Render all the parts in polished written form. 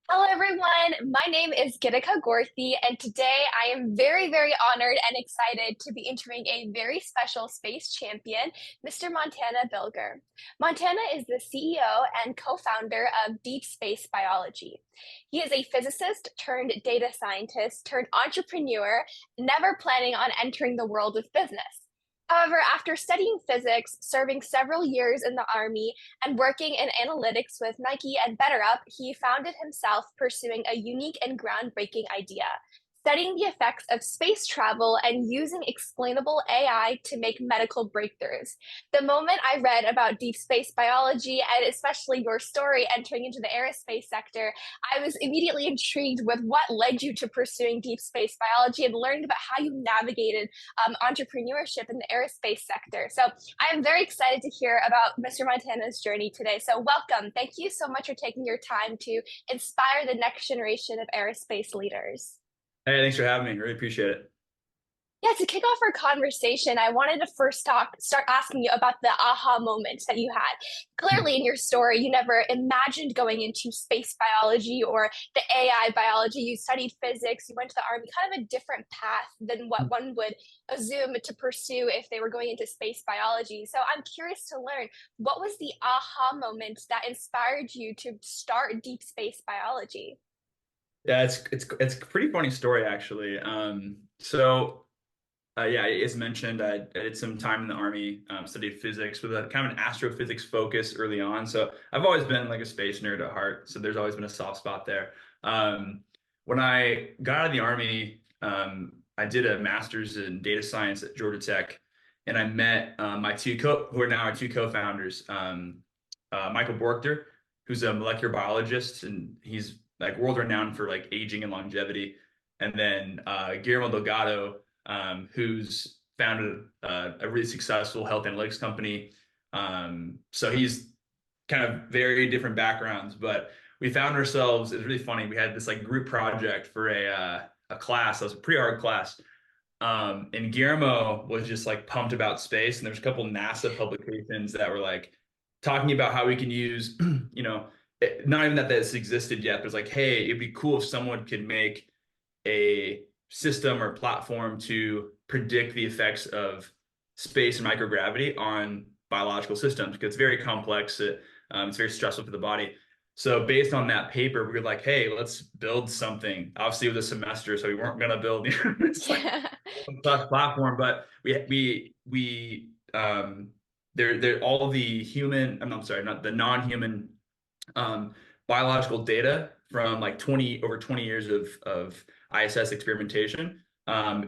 Hello, everyone. My name is Gitika Gorthy, and today I am very, very honored and excited to be interviewing a very special space champion, Mr. Montana Bilger. Montana is the CEO and co-founder of Deep Space Biology. He is a physicist turned data scientist turned entrepreneur, never planning on entering the world of business. However, after studying physics, serving several years in the Army, and working in analytics with Nike and BetterUp, he found himself pursuing a unique and groundbreaking idea, studying the effects of space travel and using explainable AI to make medical breakthroughs. The moment I read about deep space biology and especially your story entering into the aerospace sector, I was immediately intrigued with what led you to pursuing deep space biology and learned about how you navigated entrepreneurship in the aerospace sector. So I am very excited to hear about Mr. Montana's journey today. So welcome. Thank you so much for taking your time to inspire the next generation of aerospace leaders. Hey, thanks for having me. Really appreciate it. Yeah, to kick off our conversation, I wanted to start asking you about the aha moment that you had. Clearly, in your story, you never imagined going into space biology or the AI biology. You studied physics, you went to the Army, kind of a different path than what one would assume to pursue if they were going into space biology. So I'm curious to learn, what was the aha moment that inspired you to start deep space biology? Yeah, it's a pretty funny story actually. Yeah, as mentioned, I did some time in the Army, studied physics with a kind of an astrophysics focus early on. So I've always been like a space nerd at heart. So there's always been a soft spot there. When I got out of the Army, I did a master's in data science at Georgia Tech, and I met who are now our two co-founders, Michael Borchter, who's a molecular biologist, and he's like world renowned for like aging and longevity, and then Guillermo Delgado, who's founded a really successful health analytics company. So he's kind of very different backgrounds, but we found ourselves, it was really funny. We had this like group project for a class. That was a pretty hard class. And Guillermo was just like pumped about space. And there's a couple NASA publications that were like talking about how we can use, not even that this existed yet, but it's like, hey, it'd be cool if someone could make a system or platform to predict the effects of space and microgravity on biological systems because it's very complex. It's very stressful for the body. So based on that paper, we were like, hey, let's build something. Obviously, with a semester, so we weren't gonna build it's like Yeah. platform, but they're all the human. I'm sorry, not the non-human um, biological data from like 20 years of ISS experimentation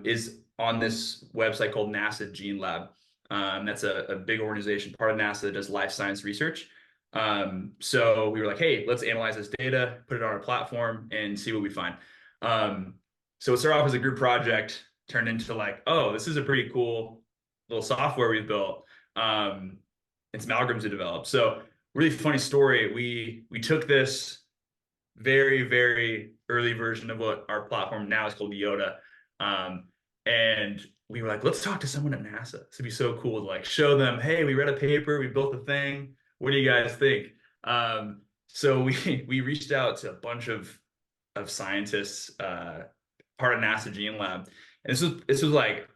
is on this website called NASA Gene Lab. That's a big organization, part of NASA that does life science research. So we were like, hey, let's analyze this data, put it on our platform, and see what we find. So it started off as a group project, turned into like, oh, this is a pretty cool little software we've built. And some algorithms to develop. So really funny story. We took this very, very early version of what our platform now is called Yoda. Um, and we were like, let's talk to someone at NASA. This would be so cool to like show them, hey, we read a paper, we built a thing. What do you guys think? So we reached out to a bunch of scientists, part of NASA Gene Lab. And this was like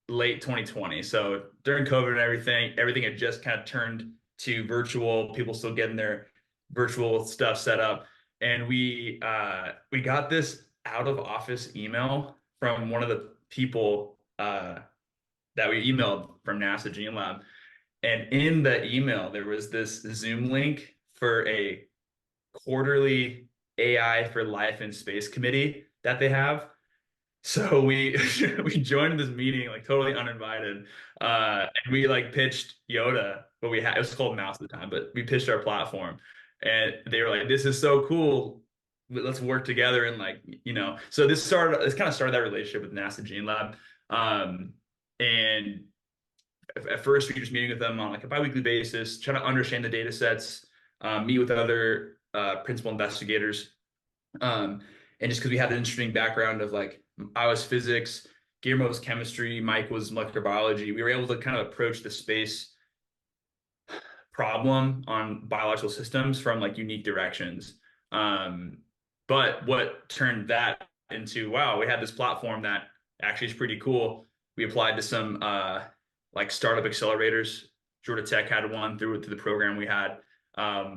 late 2020. So during COVID and everything had just kind of turned to virtual, people still getting their virtual stuff set up. And we got this out of office email from one of the people that we emailed from NASA Gene Lab. And in the email, there was this Zoom link for a quarterly AI for Life in Space committee that they have. So we we joined this meeting like totally uninvited, and we like pitched Yoda, but we had it was called Mouse at the time, but we pitched our platform, and they were like, "This is so cool, let's work together." And like so this kind of started that relationship with NASA Gene Lab, and at first we were just meeting with them on like a biweekly basis, trying to understand the data sets, meet with other principal investigators, and just because we had an interesting background of like I was physics, Guillermo was chemistry, Mike was molecular biology. We were able to kind of approach the space problem on biological systems from like unique directions. But what turned that into, wow, we had this platform that actually is pretty cool. We applied to some like startup accelerators. Georgia Tech had one through the program we had.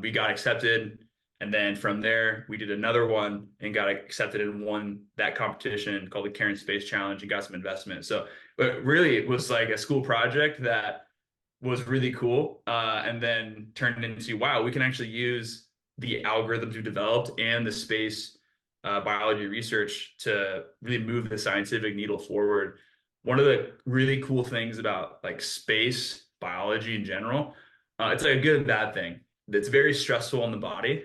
We got accepted, and then from there we did another one and got accepted and won that competition called the Karen Space Challenge and got some investment. So, but really, it was like a school project that was really cool, and then turned into, wow, we can actually use the algorithms we developed and the space biology research to really move the scientific needle forward. One of the really cool things about like space biology in general, it's like a good and bad thing. It's very stressful on the body,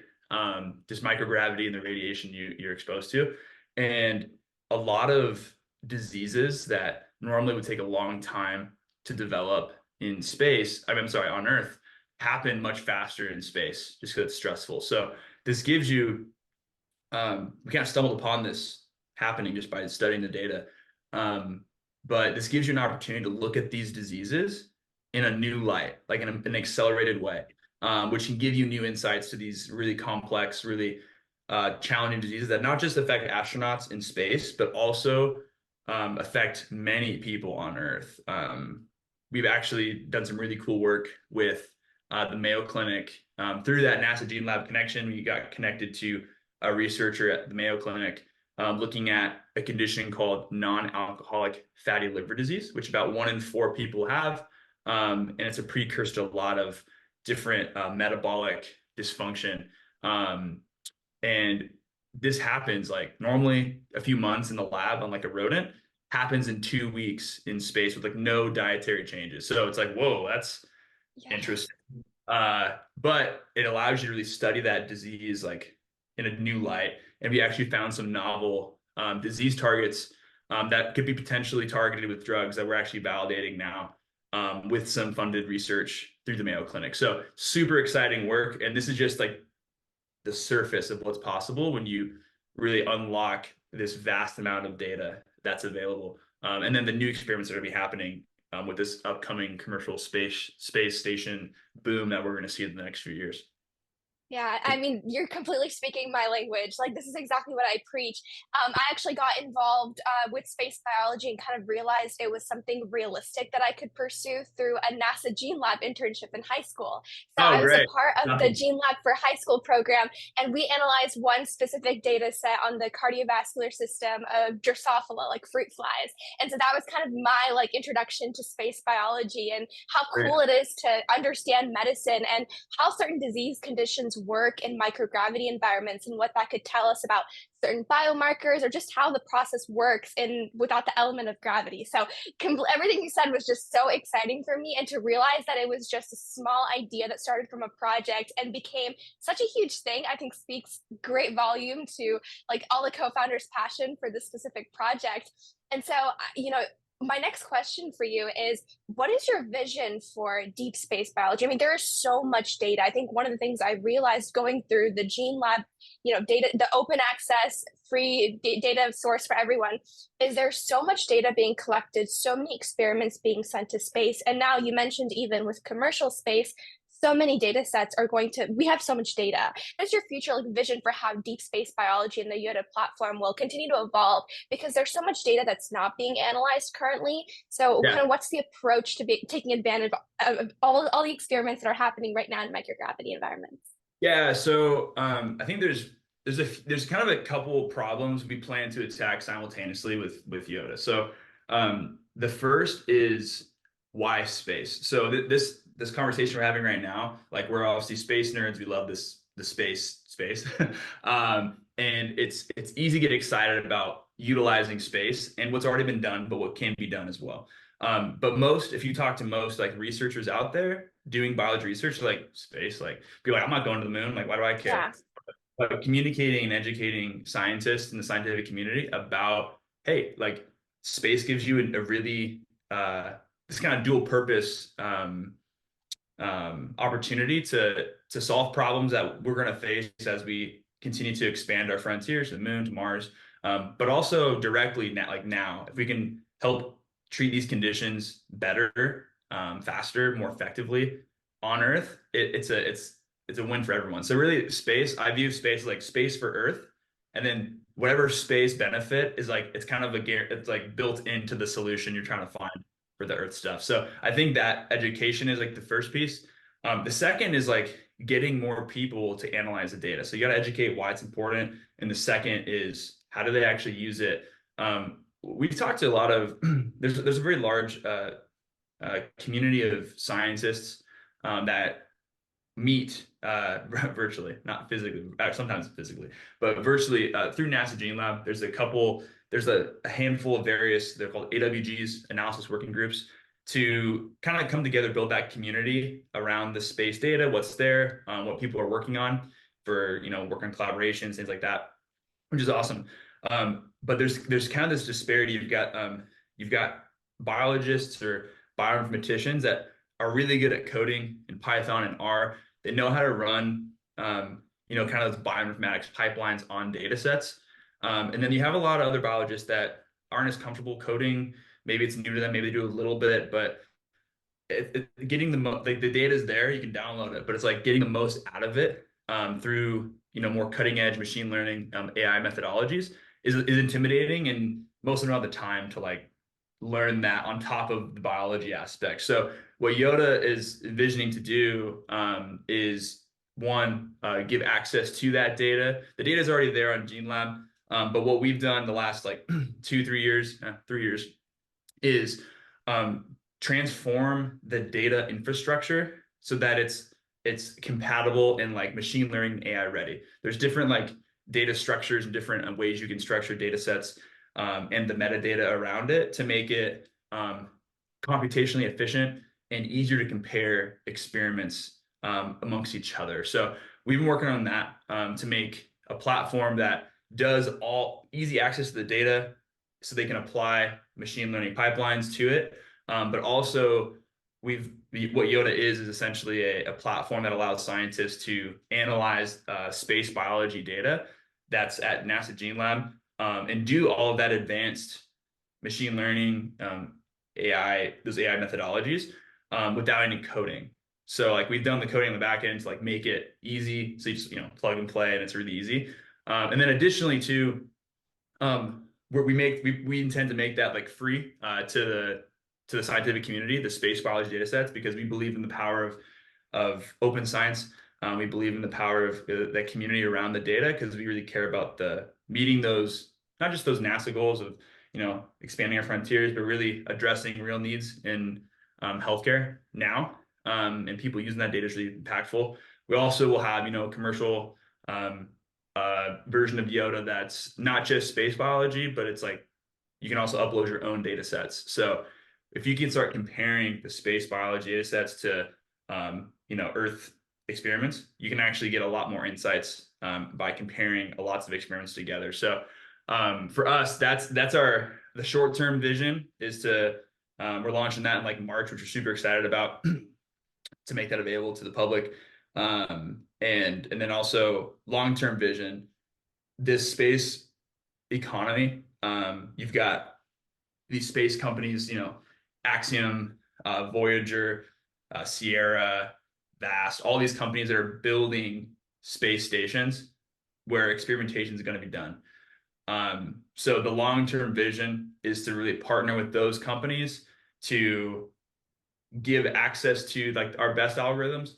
just microgravity and the radiation you're exposed to, and a lot of diseases that normally would take a long time to develop in space, I'm sorry, on Earth, happen much faster in space just because it's stressful. So this gives you, we kind of stumbled upon this happening just by studying the data. Um, but this gives you an opportunity to look at these diseases in a new light, like in an accelerated way, which can give you new insights to these really complex, really challenging diseases that not just affect astronauts in space, but also affect many people on Earth. We've actually done some really cool work with the Mayo Clinic. Through that NASA Gene Lab connection, we got connected to a researcher at the Mayo Clinic looking at a condition called non-alcoholic fatty liver disease, which about 1 in 4 people have. And it's a precursor to a lot of different metabolic dysfunction. And this happens like normally a few months in the lab on like a rodent, happens in 2 weeks in space with like no dietary changes. So it's like, whoa, that's Yeah. interesting. But it allows you to really study that disease like in a new light. And we actually found some novel disease targets that could be potentially targeted with drugs that we're actually validating now with some funded research through the Mayo Clinic. So super exciting work. And this is just like the surface of what's possible when you really unlock this vast amount of data that's available. And then the new experiments that are going to be happening with this upcoming commercial space station boom that we're going to see in the next few years. Yeah, I mean, you're completely speaking my language. Like, this is exactly what I preach. I actually got involved with space biology and kind of realized it was something realistic that I could pursue through a NASA Gene Lab internship in high school. So Oh, I was a great. part of the Gene Lab for High School program, and we analyzed one specific data set on the cardiovascular system of Drosophila, like fruit flies. And so that was kind of my like introduction to space biology and how Great. cool it is to understand medicine and how certain disease conditions work in microgravity environments and what that could tell us about certain biomarkers or just how the process works in without the element of gravity. So everything you said was just so exciting for me, and to realize that it was just a small idea that started from a project and became such a huge thing, I think speaks great volume to like all the co-founders' passion for this specific project. And so, my next question for you is, what is your vision for deep space biology? I mean, there is so much data. I think one of the things I realized going through the Gene Lab, data, the open access free data source for everyone, is there's so much data being collected, so many experiments being sent to space. And now you mentioned even with commercial space, so many data sets are we have so much data. What's your future like vision for how deep space biology and the Yoda platform will continue to evolve? Because there's so much data that's not being analyzed currently. So Yeah. kind of what's the approach to taking advantage of all the experiments that are happening right now in microgravity environments? Yeah. So I think there's kind of a couple problems we plan to attack simultaneously with Yoda. So the first is why space. So this conversation we're having right now, like we're obviously space nerds, we love the space, and it's easy to get excited about utilizing space and what's already been done, but what can be done as well. But if you talk to most like researchers out there doing biology research, like space, like be like, I'm not going to the moon. Like, why do I care? Yeah. But communicating and educating scientists in the scientific community about, hey, like space gives you a really this kind of dual purpose opportunity to solve problems that we're going to face as we continue to expand our frontiers to the moon, to Mars, but also directly now, like now, if we can help treat these conditions better, faster, more effectively on Earth, it's a win for everyone. So really, space, I view space like space for Earth, and then whatever space benefit is like it's kind of it's like built into the solution you're trying to find for the Earth stuff. So I think that education is like the first piece. The second is like getting more people to analyze the data. So you got to educate why it's important, and the second is how do they actually use it. We've talked to a lot of there's a very large community of scientists that meet virtually, not physically, sometimes physically, but virtually through NASA Gene Lab. There's a handful of various, they're called AWGs, analysis working groups, to kind of come together, build that community around the space data, what's there, what people are working on for, work on collaborations, things like that, which is awesome. But there's kind of this disparity. You've got biologists or bioinformaticians that are really good at coding in Python and R. They know how to run, kind of those bioinformatics pipelines on data sets. And then you have a lot of other biologists that aren't as comfortable coding. Maybe it's new to them. Maybe they do a little bit, but getting like the data is there. You can download it, but it's like getting the most out of it through more cutting edge machine learning AI methodologies is intimidating, and most of them don't have the time to like learn that on top of the biology aspect. So what Yoda is envisioning to do is one, give access to that data. The data is already there on Gene Lab, but what we've done the last like 2, 3 years, 3 years, is transform the data infrastructure so that it's compatible and like machine learning AI ready. There's different like data structures and different ways you can structure data sets and the metadata around it to make it computationally efficient and easier to compare experiments amongst each other. So we've been working on that to make a platform that does all easy access to the data so they can apply machine learning pipelines to it. But also what Yoda is essentially a platform that allows scientists to analyze space biology data that's at NASA Gene Lab and do all of that advanced machine learning, those AI methodologies without any coding. So like we've done the coding on the back end to like make it easy. So you just plug and play, and it's really easy. And then additionally to where we intend to make that like free to the scientific community, the space biology data sets, because we believe in the power of open science. We believe in the power of that community around the data, because we really care about the meeting those, not just those NASA goals of expanding our frontiers, but really addressing real needs in healthcare now. And people using that data is really impactful. We also will have a commercial version of Yoda that's not just space biology, but it's like you can also upload your own data sets. So if you can start comparing the space biology data sets to Earth experiments, you can actually get a lot more insights by comparing lots of experiments together. So for us, that's the short-term vision is to we're launching that in like March, which we're super excited about to make that available to the public. And then also long-term vision, this space economy, you've got these space companies, Axiom, Voyager, Sierra, Vast, all these companies that are building space stations where experimentation is going to be done. So the long-term vision is to really partner with those companies to give access to like our best algorithms,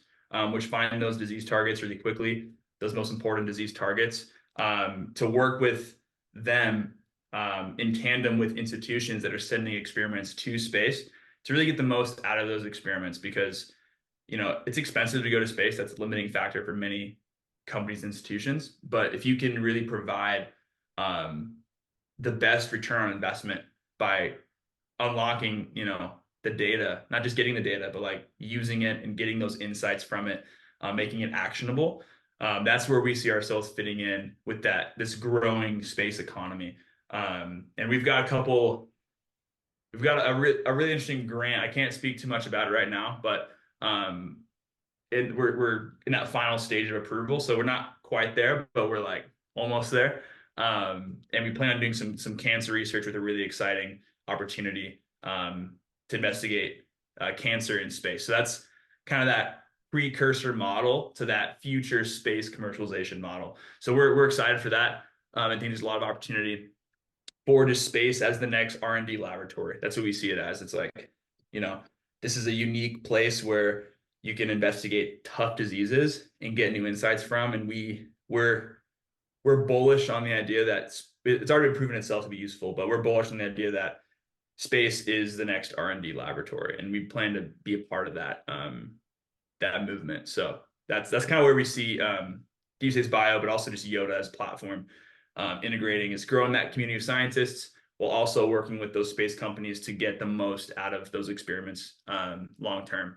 which find those disease targets really quickly, those most important disease targets, to work with them in tandem with institutions that are sending experiments to space to really get the most out of those experiments, because it's expensive to go to space. That's a limiting factor for many companies and institutions. But if you can really provide the best return on investment by unlocking the data, not just getting the data, but like using it and getting those insights from it, making it actionable, that's where we see ourselves fitting in with this growing space economy. And we've got a really interesting grant. I can't speak too much about it right now, but we're in that final stage of approval, so we're not quite there, but we're like almost there. And we plan on doing some cancer research with a really exciting opportunity to investigate cancer in space. So that's kind of that precursor model to that future space commercialization model. So we're excited for that. I think there's a lot of opportunity for just space as the next R&D laboratory. That's what we see it as. It's like, you know, this is a unique place where you can investigate tough diseases and get new insights from. And we're bullish on the idea that it's already proven itself to be useful, but we're bullish on the idea that space is the next R&D laboratory, and we plan to be a part of that movement. So that's kind of where we see Deep Space Bio, but also just Yoda as platform integrating is growing that community of scientists while also working with those space companies to get the most out of those experiments long term.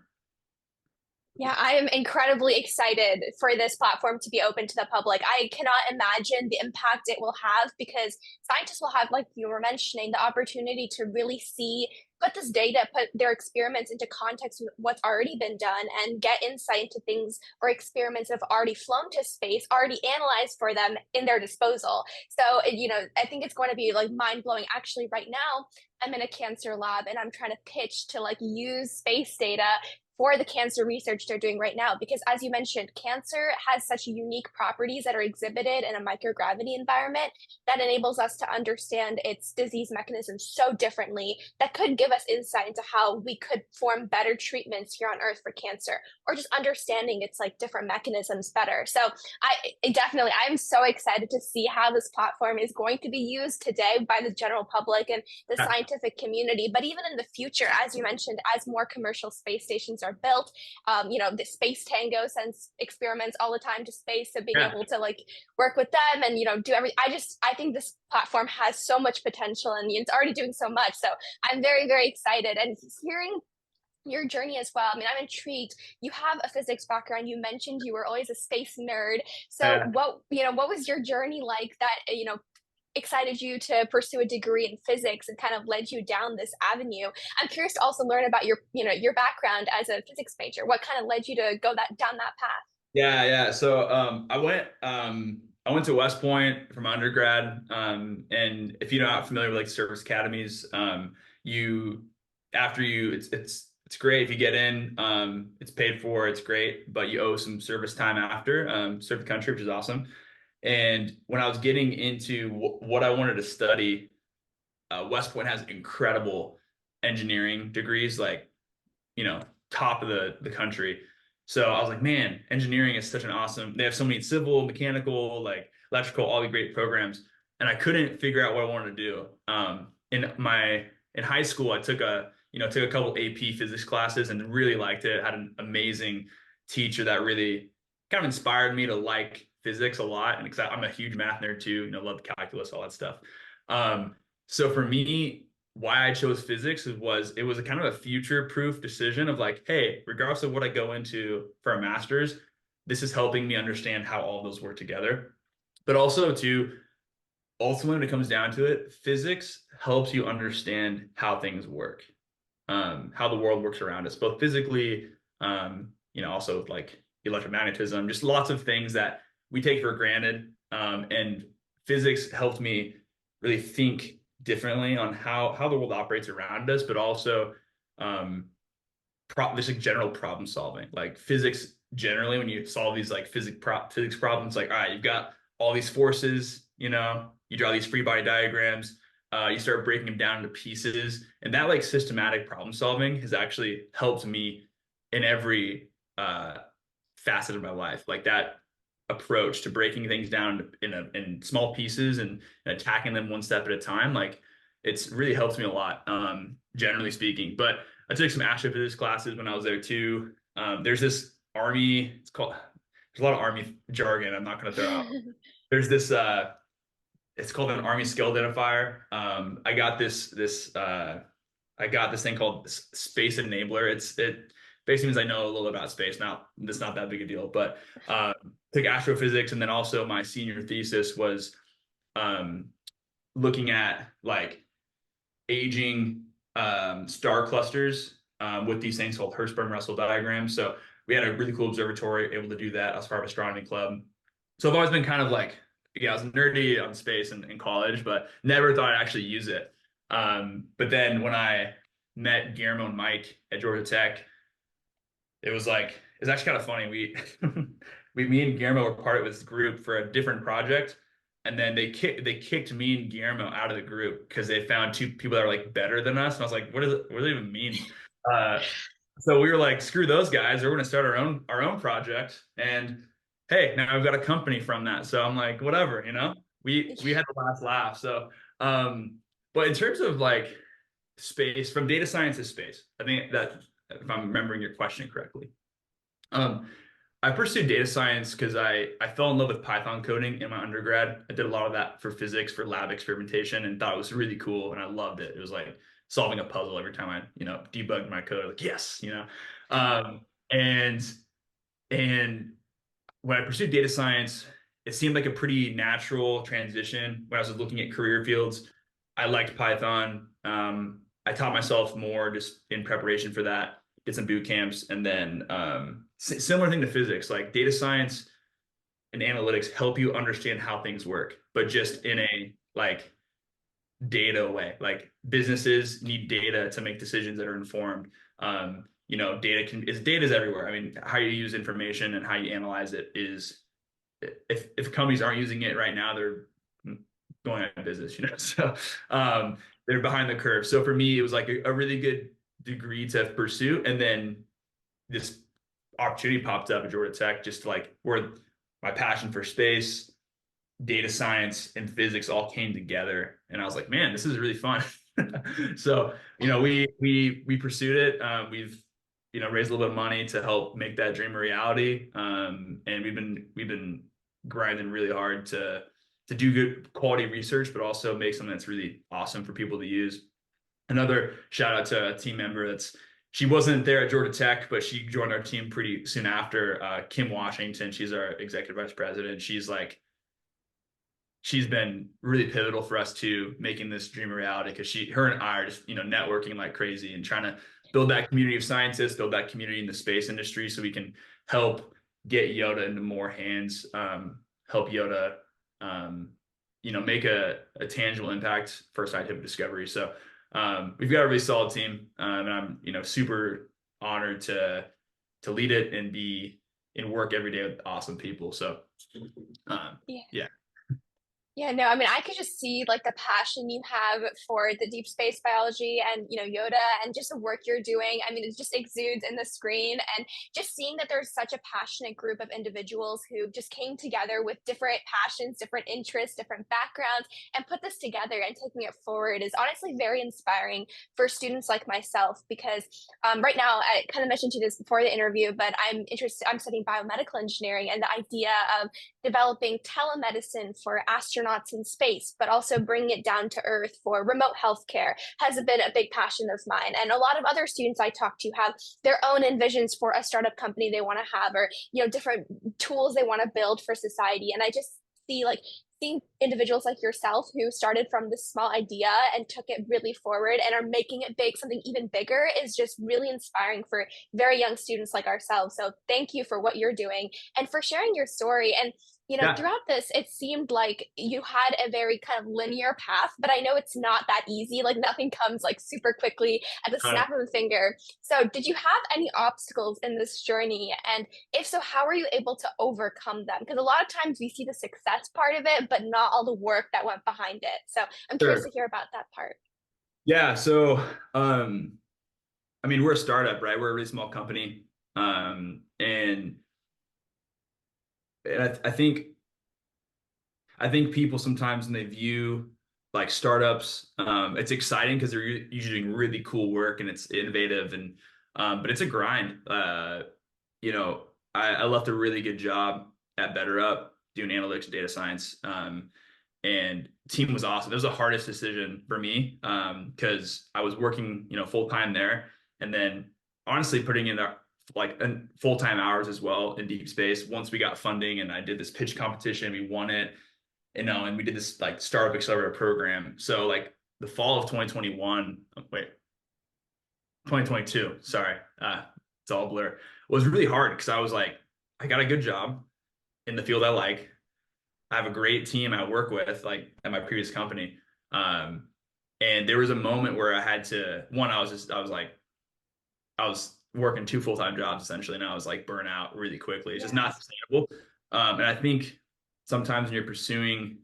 Yeah, I am incredibly excited for this platform to be open to the public. I cannot imagine the impact it will have because scientists will have, like you were mentioning, the opportunity to really see, put this data, put their experiments into context with what's already been done and get insight into things or experiments that have already flown to space, already analyzed for them in their disposal. So, I think it's going to be like mind blowing. Actually, right now, I'm in a cancer lab and I'm trying to pitch to like use space data for the cancer research they're doing right now. Because as you mentioned, cancer has such unique properties that are exhibited in a microgravity environment that enables us to understand its disease mechanism so differently that could give us insight into how we could form better treatments here on Earth for cancer, or just understanding its like different mechanisms better. So I'm so excited to see how this platform is going to be used today by the general public and the scientific community. But even in the future, as you mentioned, as more commercial space stations are built, the Space Tango sends experiments all the time to space. So being Yeah. able to like work with them and do everything, I think this platform has so much potential and it's already doing so much. So I'm very, very excited and hearing your journey as well. I mean, I'm intrigued. You have a physics background. You mentioned you were always a space nerd. So Yeah. what was your journey like that, excited you to pursue a degree in physics and kind of led you down this avenue? I'm curious to also learn about your background as a physics major. What kind of led you to go that down that path? Yeah. So I went to West Point from undergrad. And if you're not familiar with like service academies, you after you it's great if you get in. It's paid for, it's great, but you owe some service time after, serve the country, which is awesome. And when I was getting into what I wanted to study, West Point has incredible engineering degrees, like top of the country. So I was like, man, engineering is such an awesome. They have so many civil, mechanical, like electrical, all the great programs, and I couldn't figure out what I wanted to do. In high school, I took a couple AP physics classes and really liked it. Had an amazing teacher that really kind of inspired me to like physics a lot, and because I'm a huge math nerd too, love calculus, all that stuff. So for me, why I chose physics was it was a kind of a future proof decision of like, hey, regardless of what I go into for a master's, this is helping me understand how all those work together. But also to ultimately, when it comes down to it, physics helps you understand how things work, how the world works around us, both physically, also like electromagnetism, just lots of things that we take for granted. And physics helped me really think differently on how the world operates around us, but also um, just like general problem solving. Like physics generally, when you solve these like physics problems, like all right, you've got all these forces, you draw these free body diagrams, you start breaking them down into pieces, and that like systematic problem solving has actually helped me in every facet of my life. Like that approach to breaking things down in small pieces and attacking them one step at a time, like it's really helped me a lot, generally speaking. But I took some astrophysics classes when I was there too. There's this army, there's a lot of army jargon I'm not going to throw out. There's this it's called an army skill identifier. I got this thing called space enabler. It basically means I know a little about space. Now, it's not that big a deal, but took astrophysics, and then also my senior thesis was um, looking at like aging star clusters with these things called Hertzsprung-Russell diagrams. So we had a really cool observatory able to do that. I was part of astronomy club. So I've always been kind of like, yeah, I was nerdy on space in college, but never thought I'd actually use it. But then when I met Guillermo and Mike at Georgia Tech, it was like, it's actually kind of funny. Me and Guillermo were part of this group for a different project. and then they kicked me and Guillermo out of the group because they found two people that are like better than us. And I was like, what does it even mean? Uh, so we were like, screw those guys. We're going to start our own project. And hey, now we've got a company from that. So I'm like, whatever, we had the last laugh. So, but in terms of like space, from data science to space, I think that if I'm remembering your question correctly, um, I pursued data science because I fell in love with Python coding in my undergrad. I did a lot of that for physics, for lab experimentation, and thought it was really cool, and I loved it. It was like solving a puzzle every time I, debugged my code. Like, yes. And and when I pursued data science, it seemed like a pretty natural transition when I was looking at career fields. I liked Python. I taught myself more just in preparation for that, did some boot camps, and then similar thing to physics, like data science and analytics help you understand how things work, but just in a like data way. Like businesses need data to make decisions that are informed. Data is everywhere. I mean, how you use information and how you analyze it is, if companies aren't using it right now, they're going out of business. So they're behind the curve. So for me, it was like a really good degree to pursue, and then this opportunity popped up at Georgia Tech, just like where my passion for space, data science, and physics all came together, and I was like, man, this is really fun. So we pursued it. We've raised a little bit of money to help make that dream a reality, and we've been grinding really hard to do good quality research, but also make something that's really awesome for people to use. Another shout out to a team member she wasn't there at Georgia Tech, but she joined our team pretty soon after. Kim Washington, she's our executive vice president. She's been really pivotal for us to making this dream a reality, because her and I are just networking like crazy and trying to build that community of scientists, build that community in the space industry, so we can help get Yoda into more hands, help Yoda make a tangible impact for scientific discovery. So we've got a really solid team, and I'm super honored to lead it and be in work every day with awesome people. So Yeah. yeah. Yeah, no, I mean, I could just see like the passion you have for the deep space biology and, Yoda and just the work you're doing. I mean, it just exudes in the screen. And just seeing that there's such a passionate group of individuals who just came together with different passions, different interests, different backgrounds, and put this together and taking it forward is honestly very inspiring for students like myself. Because right now, I kind of mentioned to you this before the interview, but I'm studying biomedical engineering, and the idea of developing telemedicine for astronauts in space, but also bringing it down to earth for remote healthcare has been a big passion of mine. And a lot of other students I talk to have their own envisions for a startup company they want to have, or different tools they want to build for society. And I just see like seeing individuals like yourself who started from this small idea and took it really forward and are making it big, something even bigger, is just really inspiring for very young students like ourselves. So thank you for what you're doing and for sharing your story. And Yeah, throughout this, it seemed like you had a very kind of linear path, but I know it's not that easy. Like nothing comes like super quickly at the uh, snap of a finger. So, did you have any obstacles in this journey? And if so, how were you able to overcome them? Because a lot of times we see the success part of it, but not all the work that went behind it. So, I'm curious to sure. hear about that part. Yeah. So, I mean, we're a startup, right? We're a really small company. And I think people sometimes when they view like startups, it's exciting because they're usually doing really cool work and it's innovative, and but it's a grind. You know, I left a really good job at BetterUp doing analytics and data science. And team was awesome. It was the hardest decision for me, because I was working, full time there, and then honestly putting in like full time hours as well in deep space. Once we got funding and I did this pitch competition, we won it, and we did this like startup accelerator program. So like the fall of 2021, wait, 2022, sorry, it's all blur. It was really hard because I was like, I got a good job in the field I like. I have a great team I work with, like at my previous company. Um, and there was a moment where I had to, I was working two full-time jobs essentially, and I was like burnt out really quickly. It's just Yeah. not sustainable. And I think sometimes when you're pursuing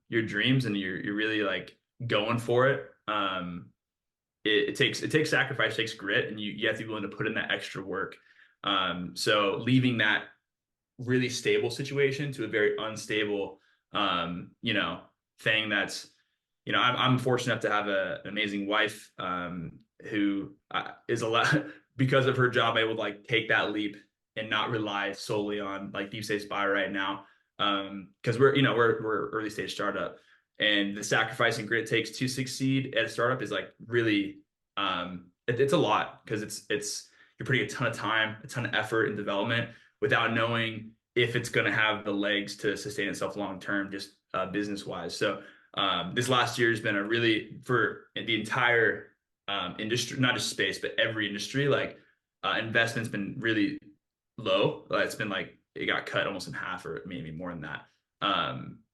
your dreams and you're really like going for it, it takes sacrifice, it takes grit, and you have to be willing to put in that extra work. So leaving that really stable situation to a very unstable, thing that's, I'm fortunate enough to have an amazing wife, who is a lot because of her job able to like take that leap and not rely solely on like deep state spy right now. Because we're early stage startup, and the sacrifice and grit it takes to succeed at a startup is like really, it's a lot because it's you're putting a ton of time, a ton of effort and development without knowing if it's going to have the legs to sustain itself long term, just business wise. So this last year has been a really for the entire industry, not just space, but every industry. Like investment's been really low. It's been like it got cut almost in half, or maybe more than that.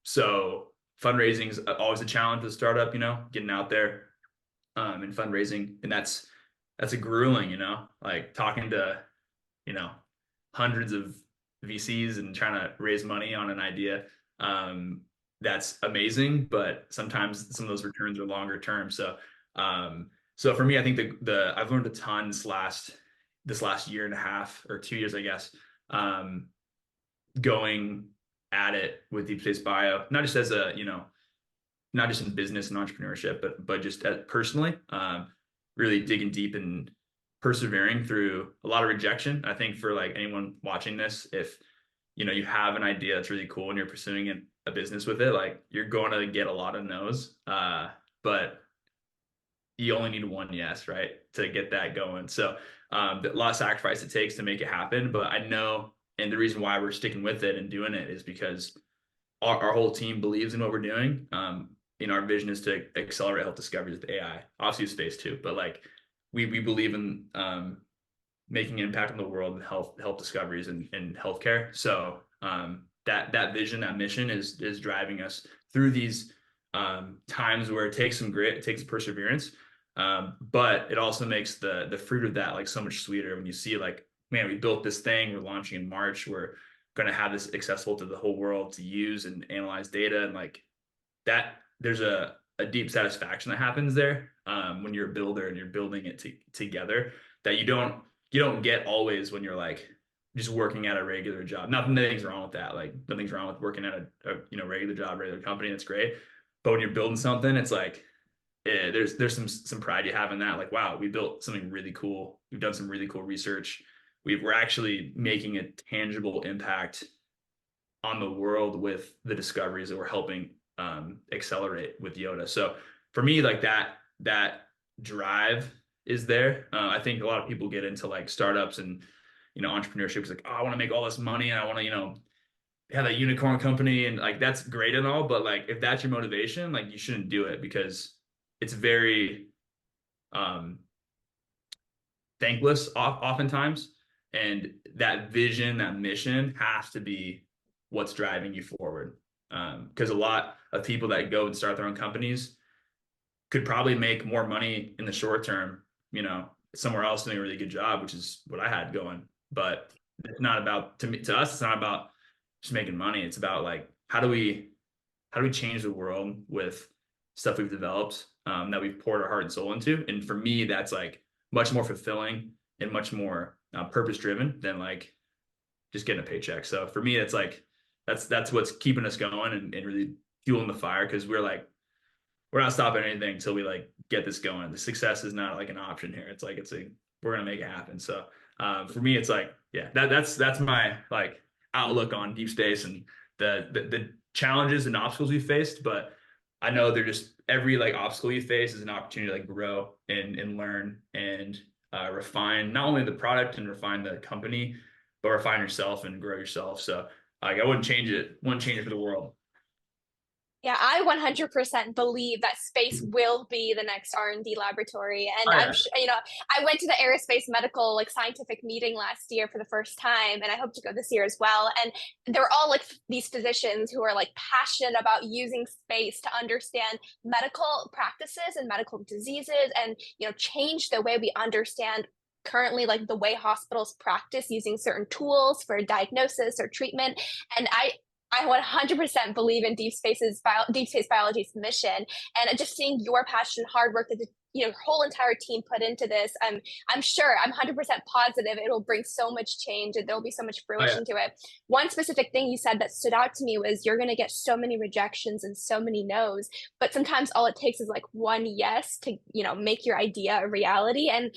So fundraising is always a challenge with a startup. Getting out there and fundraising, and that's a grueling. Like talking to you know hundreds of VCs and trying to raise money on an idea. That's amazing, but sometimes some of those returns are longer term. So for me, I think the I've learned a ton this last year and a half or 2 years, I guess, going at it with deep space bio, not just as not just in business and entrepreneurship, but just personally, really digging deep and persevering through a lot of rejection. I think for like anyone watching this, if you have an idea that's really cool and you're pursuing a business with it, like you're going to get a lot of no's, but you only need one yes, right, to get that going. So a lot of sacrifice it takes to make it happen. But I know, and the reason why we're sticking with it and doing it is because our whole team believes in what we're doing. Our vision is to accelerate health discoveries with AI, obviously space too, but like we believe in making an impact on the world and health discoveries and healthcare. So that vision, that mission is driving us through these times where it takes some grit, it takes perseverance, but it also makes the fruit of that like so much sweeter when you see like, man, we built this thing, we're launching in March, we're going to have this accessible to the whole world to use and analyze data, and like that. There's a deep satisfaction that happens there when you're a builder and you're building it together that you don't get always when you're like just working at a regular job. Nothing's wrong with that. Like nothing's wrong with working at a regular job, regular company. That's great. But when you're building something, it's like there's some pride you have in that. Like, wow, we built something really cool. We've done some really cool research. We're actually making a tangible impact on the world with the discoveries that we're helping accelerate with Yoda. So for me, like that drive is there. I think a lot of people get into like startups and entrepreneurship is like, oh, I want to make all this money and I want to have a unicorn company, and like that's great and all, but like if that's your motivation, like you shouldn't do it because it's very um thankless oftentimes, and that vision, that mission has to be what's driving you forward. Because a lot of people that go and start their own companies could probably make more money in the short term, somewhere else doing a really good job, which is what I had going. But it's not about to us. It's not about just making money. It's about like how do we change the world with stuff we've developed, that we've poured our heart and soul into. And for me, that's like much more fulfilling and much more purpose driven than like just getting a paycheck. So for me, it's like that's what's keeping us going and really fueling the fire, because we're not stopping anything until we like get this going. The success is not like an option here. It's like we're gonna make it happen. So for me, it's like yeah, that's my like outlook on deep space and the challenges and obstacles we faced. But I know they're just every like obstacle you face is an opportunity to like grow and learn and refine not only the product and refine the company, but refine yourself and grow yourself. So like I wouldn't change it for the world. Yeah, I 100% believe that space will be the next R&D laboratory. And Oh I'm yeah. sure, I went to the aerospace medical like scientific meeting last year for the first time, and I hope to go this year as well. And they're all like these physicians who are like passionate about using space to understand medical practices and medical diseases and, change the way we understand currently like the way hospitals practice using certain tools for diagnosis or treatment. And I 100% believe in deep space biology's mission, and just seeing your passion, hard work that the your whole entire team put into this. I'm sure, I'm 100% positive it'll bring so much change and there'll be so much Oh yeah. fruition to it. One specific thing you said that stood out to me was you're going to get so many rejections and so many no's, but sometimes all it takes is like one yes to make your idea a reality. And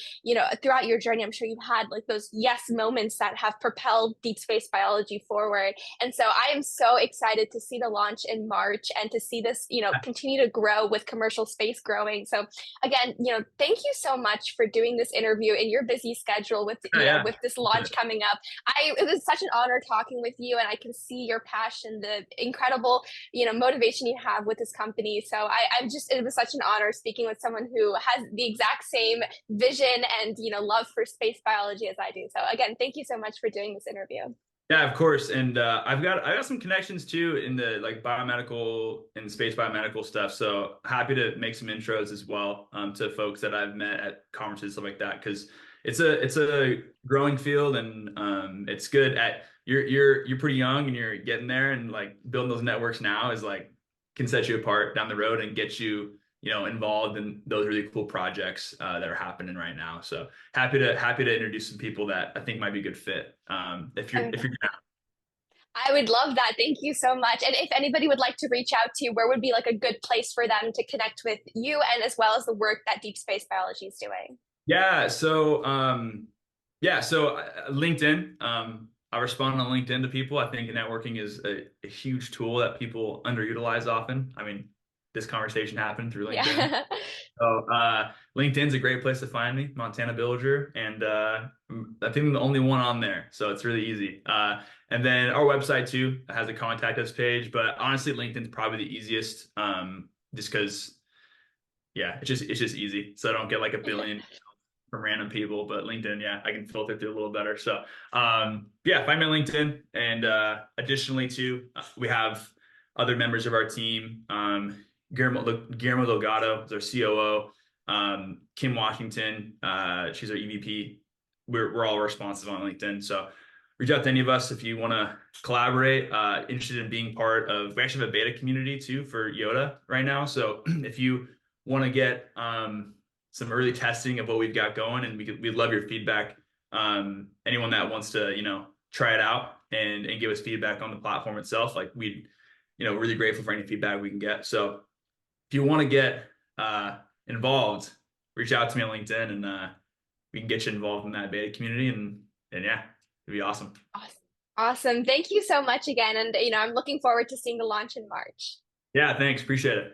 throughout your journey, I'm sure you've had like those yes moments that have propelled deep space biology forward. And so I am so excited to see the launch in March and to see this, continue to grow with commercial space growing. So again, thank you so much for doing this interview in your busy schedule with, Oh, yeah. with this launch coming up. It was such an honor talking with you, and I can see your passion, the incredible, motivation you have with this company. So it was such an honor speaking with someone who has the exact same vision and, love for space biology as I do. So again, thank you so much for doing this interview. Yeah, of course. And I got some connections too in the like biomedical and space biomedical stuff. So happy to make some intros as well to folks that I've met at conferences, stuff like that, because it's a growing field, and it's good at you're pretty young and you're getting there, and like building those networks now is like can set you apart down the road and get you involved in those really cool projects that are happening right now. So happy to introduce some people that I think might be a good fit. If you're down. I would love that. Thank you so much. And if anybody would like to reach out to you, where would be like a good place for them to connect with you and as well as the work that deep space biology is doing? Yeah, so LinkedIn. I respond on LinkedIn to people. I think networking is a huge tool that people underutilize often. I mean, this conversation happened through LinkedIn. Yeah. So LinkedIn's a great place to find me, Montana Bilger, and I think I'm the only one on there, so it's really easy. And then our website too has a contact us page, but honestly, LinkedIn's probably the easiest, just because yeah, it's just easy. So I don't get like a billion from random people, but LinkedIn, yeah, I can filter through a little better. So yeah, find me on LinkedIn, and additionally too, we have other members of our team. Guillermo Delgado is our COO. Kim Washington, she's our EVP. We're all responsive on LinkedIn. So reach out to any of us if you want to collaborate. Interested in being part of. We actually have a beta community too for Yoda right now. So if you want to get some early testing of what we've got going, and we'd love your feedback. Anyone that wants to try it out and give us feedback on the platform itself, like we'd really grateful for any feedback we can get. So if you want to get involved, reach out to me on LinkedIn, and we can get you involved in that beta community, and yeah, it'd be awesome. Awesome. Awesome. Thank you so much again. And, I'm looking forward to seeing the launch in March. Yeah, thanks. Appreciate it.